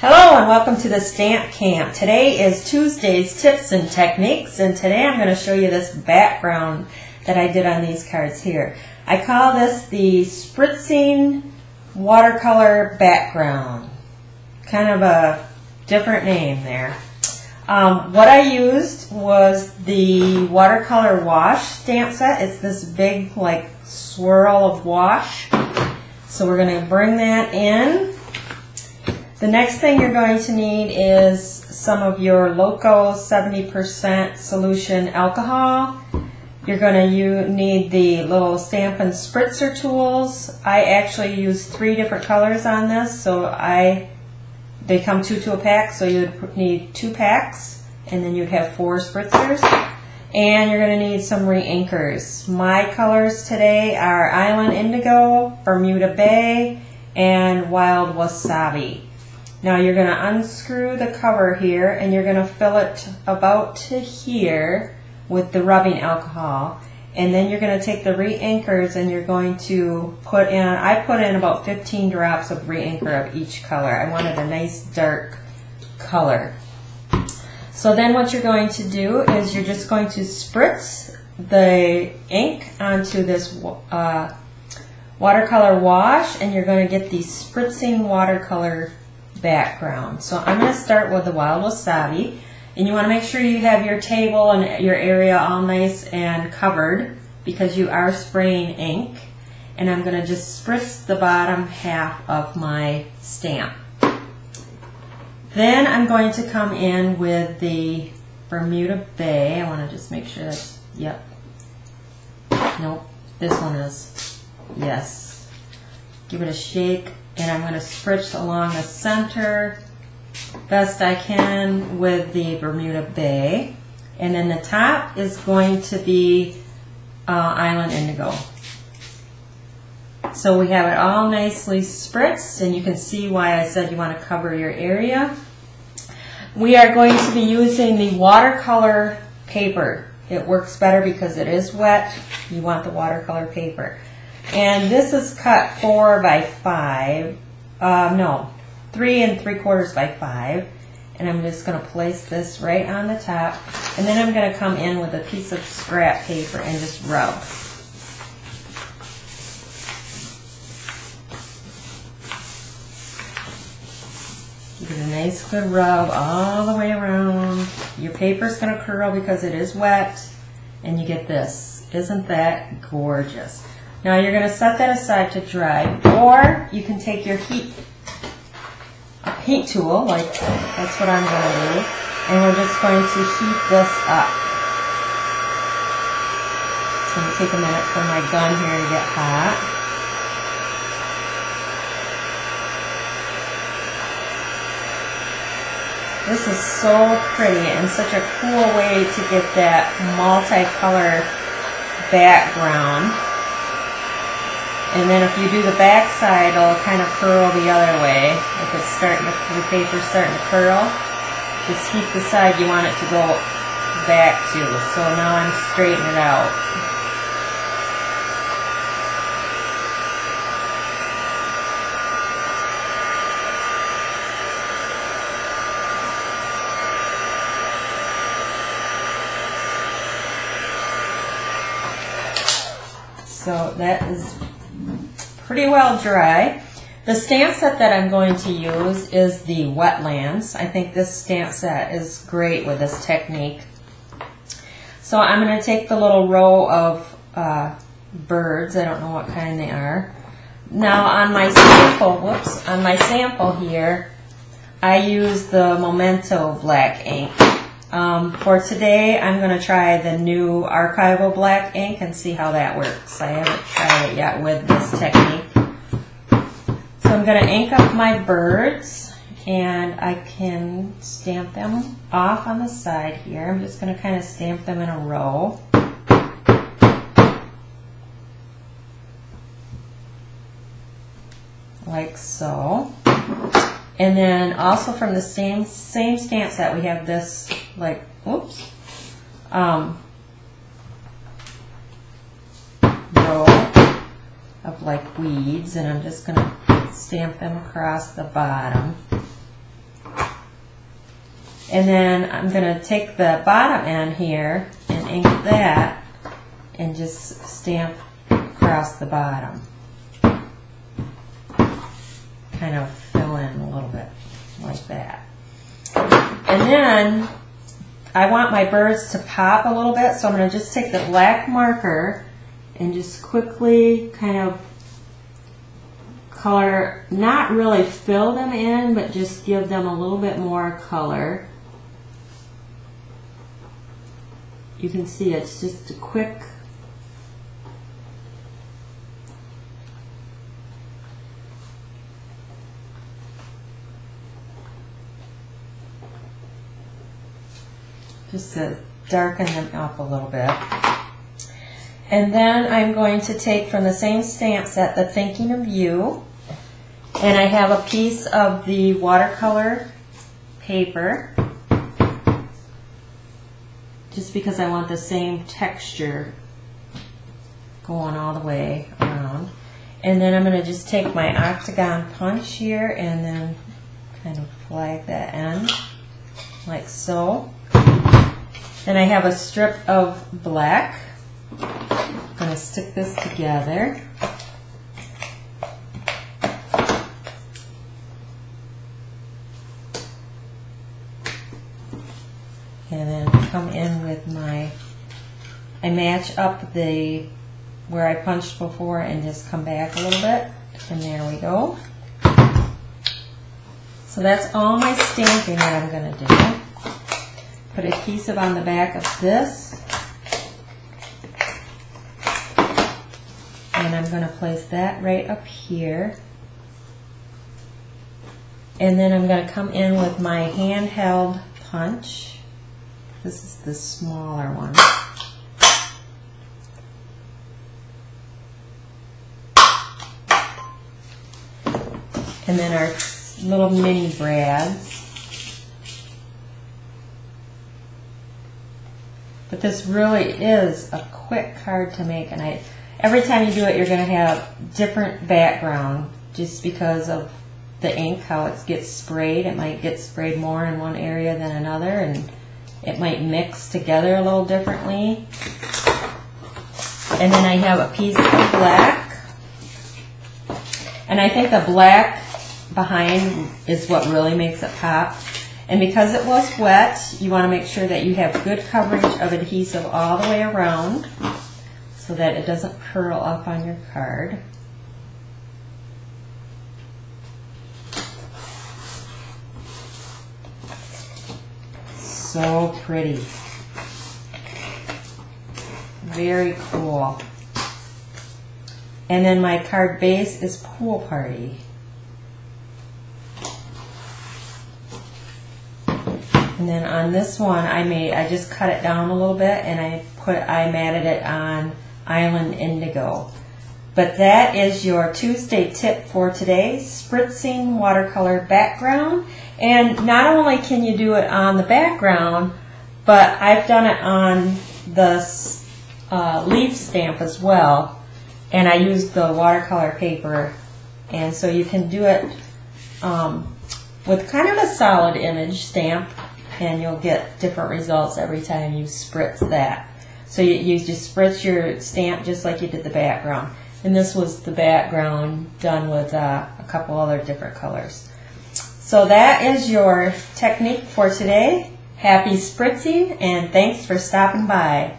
Hello and welcome to the Stamp Camp. Today is Tuesday's Tips and Techniques, and today I'm going to show you this background that I did on these cards here. I call this the Spritzed Watercolor background. Kind of a different name there. What I used was the watercolor wash stamp set. It's this big like swirl of wash. So we're going to bring that in. The next thing you're going to need is some of your Loco 70% solution alcohol. You're going to need the little Stampin' Spritzer tools. I actually use 3 different colors on this, so they come 2 to a pack, so you would need 2 packs, and then you'd have 4 Spritzers. And you're going to need some re-inkers. My colors today are Island Indigo, Bermuda Bay, and Wild Wasabi. Now you're going to unscrew the cover here and you're going to fill it about to here with the rubbing alcohol. And then you're going to take the re-inkers and you're going to put in, I put in about 15 drops of re-inker of each color. I wanted a nice dark color. So then what you're going to do is you're just going to spritz the ink onto this watercolor wash, and you're going to get the spritzing watercolor background. So I'm going to start with the Wild Wasabi, and you want to make sure you have your table and your area all nice and covered because you are spraying ink. And I'm going to just spritz the bottom half of my stamp. Then I'm going to come in with the Bermuda Bay. I want to just make sure that's, yep. Nope, this one is, yes. Give it a shake. And I'm going to spritz along the center best I can with the Bermuda Bay. And then the top is going to be Island Indigo. So we have it all nicely spritzed, and you can see why I said you want to cover your area. We are going to be using the watercolor paper. It works better because it is wet. You want the watercolor paper. And this is cut 4 by 5, no, 3 3/4 by 5. And I'm just going to place this right on the top. And then I'm going to come in with a piece of scrap paper and just rub. Give it a nice good rub all the way around. Your paper's going to curl because it is wet. And you get this. Isn't that gorgeous? Now you're going to set that aside to dry, or you can take your heat tool, like that's what I'm going to do, and we're just going to heat this up. It's going to take a minute for my gun here to get hot. This is so pretty and such a cool way to get that multicolor background. And then if you do the back side, it'll kind of curl the other way. If it's starting to, the paper's starting to curl, just heat the side you want it to go back to. So now I'm straightening it out. So that is pretty well dry. The stamp set that I'm going to use is the Wetlands. I think this stamp set is great with this technique. So I'm going to take the little row of birds. I don't know what kind they are. Now on my sample, whoops, on my sample here, I use the Memento black ink. For today, I'm going to try the new archival black ink and see how that works. I haven't tried it yet with this technique. So I'm going to ink up my birds, and I can stamp them off on the side here. I'm just going to kind of stamp them in a row. Like so. And then also from the same stamp set, we have this like, whoops, row of like weeds, and I'm just going to stamp them across the bottom. And then I'm going to take the bottom end here and ink that and just stamp across the bottom. Kind of fill in a little bit like that. And then I want my birds to pop a little bit, so I'm going to just take the black marker and just quickly kind of color, not really fill them in, but just give them a little bit more color. You can see it's just a quick just to darken them up a little bit. And then I'm going to take from the same stamp set, the Thinking of You, and I have a piece of the watercolor paper, just because I want the same texture going all the way around. And then I'm going to just take my octagon punch here and then kind of flag that end like so. Then I have a strip of black. I'm going to stick this together. And then come in with my, I match up the, where I punched before and just come back a little bit. And there we go. So that's all my stamping that I'm going to do. Put adhesive on the back of this. And I'm going to place that right up here. And then I'm going to come in with my handheld punch. This is the smaller one. And then our little mini brads. But this really is a quick card to make, and every time you do it, you're going to have different background just because of the ink, how it gets sprayed. It might get sprayed more in one area than another, and it might mix together a little differently. And then I have a piece of black, and I think the black behind is what really makes it pop. And because it was wet, you want to make sure that you have good coverage of adhesive all the way around so that it doesn't curl up on your card. So pretty. Very cool. And then my card base is Pool Party. And then on this one, I just cut it down a little bit and I matted it on Island Indigo. But that is your Tuesday tip for today, spritzing watercolor background. And not only can you do it on the background, but I've done it on the leaf stamp as well. And I used the watercolor paper. And so you can do it with kind of a solid image stamp, and you'll get different results every time you spritz that. So you just spritz your stamp just like you did the background. And this was the background done with a couple other different colors. So that is your technique for today. Happy spritzing, and thanks for stopping by.